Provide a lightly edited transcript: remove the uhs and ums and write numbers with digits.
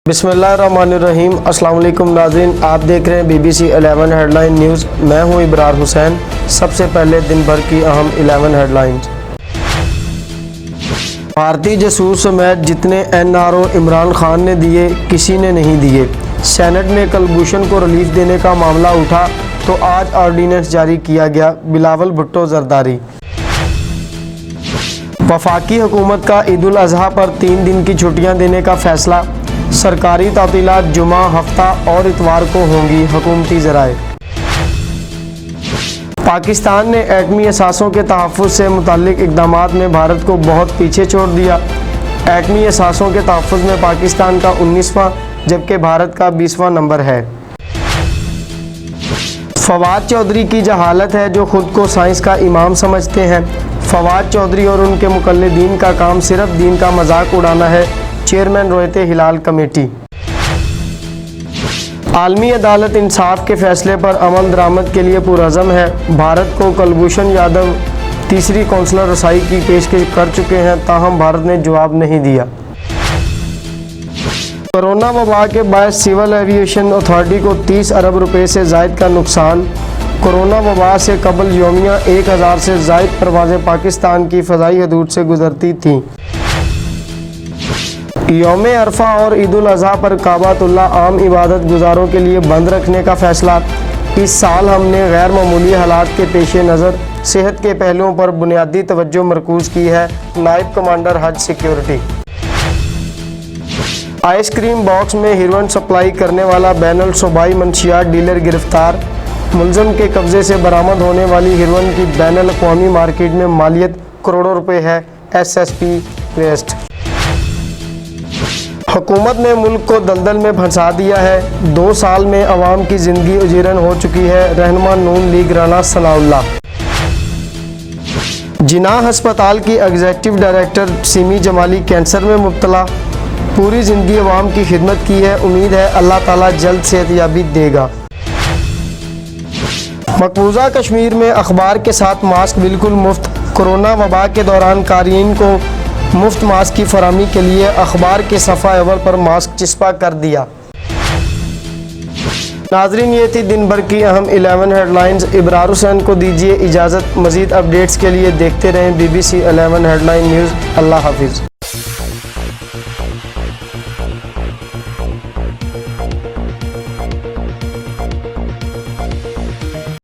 बिस्मिल्लाहिर्रहमानिर्रहीम। अस्सलाम वालेकुम नाज़रीन, आप देख रहे हैं BBC 11 हेडलाइन न्यूज़। मैं हूं इब्रार हुसैन। सबसे पहले दिन भर की अहम 11 हेडलाइंस। भारतीय जासूस समेत जितने NRO इमरान खान ने दिए किसी ने नहीं दिए। सेनेट में कुलभूषण को रिलीफ देने का मामला उठा तो आज ऑर्डिनेंस जारी किया गया। बिलावल भुट्टो जरदारी। वफाकी हुकूमत का ईद उल अज़हा पर 3 दिन की छुट्टियां देने का फैसला। सरकारी तातीलात जुमा, हफ्ता और इतवार को होंगी। हुकूमती ज़राए। पाकिस्तान ने एटमी असासों के तहफ़्फ़ुज़ से मुतल्लिक़ इक़दामात में भारत को बहुत पीछे छोड़ दिया। एटमी असासों के तहफ़्फ़ुज़ में पाकिस्तान का 19वां जबकि भारत का 20वां नंबर है। फवाद चौधरी की जहालत है जो ख़ुद को साइंस का इमाम समझते हैं। फवाद चौधरी और उनके मुक़ल्लिदीन का काम सिर्फ दीन का मजाक उड़ाना है। चेयरमैन रोयते हिलाल कमेटी। आलमी अदालत इंसाफ के फैसले पर अमल दरामद के लिए पुरअज़म है। भारत को कुलभूषण यादव तीसरी कौंसलर रसाई की पेशकश कर चुके हैं, ताहम भारत ने जवाब नहीं दिया। कोरोना वबा के बायस सिविल एविएशन अथॉरिटी को 30 अरब रुपए से ज़ायद का नुकसान। कोरोना वबा से कबल यौमिया 1000 से ज़ायद परवाज़ें पाकिस्तान की फ़ज़ाई हदूद से गुजरती थीं। यौम अरफा और ईद उल अज़हा पर काबातुल्लाह आम इबादत गुजारों के लिए बंद रखने का फ़ैसला। इस साल हमने गैर मामूली हालात के पेश नज़र सेहत के पहलुओं पर बुनियादी तवज्जो मरकूज़ की है। नायब कमांडर हज सिक्योरिटी। आइसक्रीम बॉक्स में हेरोइन सप्लाई करने वाला बैनुल सूबाई मंशियात डीलर गिरफ्तार। मुलज़म के कब्ज़े से बरामद होने वाली हेरोइन की बैनुल अक़वामी मार्केट में मालियत करोड़ों रुपए है। SSP west. हुकूमत ने मुल्क को दलदल में फंसा दिया है। 2 साल में अवाम की ज़िंदगी उजीरन हो चुकी है। रहनुमा नून लीग राना सनाउल्लाह। जिनाह हस्पताल की executive director Simi Jamali cancer में मुब्तला। पूरी ज़िंदगी अवाम की खिदमत की है। उम्मीद है अल्लाह ताला जल्द सेहतयाबी देगा। मकबूजा कश्मीर में अखबार के साथ मास्क बिल्कुल मुफ्त। कोरोना वबा के दौरान कारीन को मुफ्त मास्क की फराहमी के लिए अखबार के सफ़ा अव्वल पर मास्क चिस्पा कर दिया। नाज़रीन, ये थी दिन भर की अहम 11 हेडलाइंस। इब्रार हुसैन को दीजिए इजाज़त। मज़ीद अपडेट्स के लिए देखते रहें BBC 11 हेडलाइन न्यूज़। अल्लाह हाफिज़।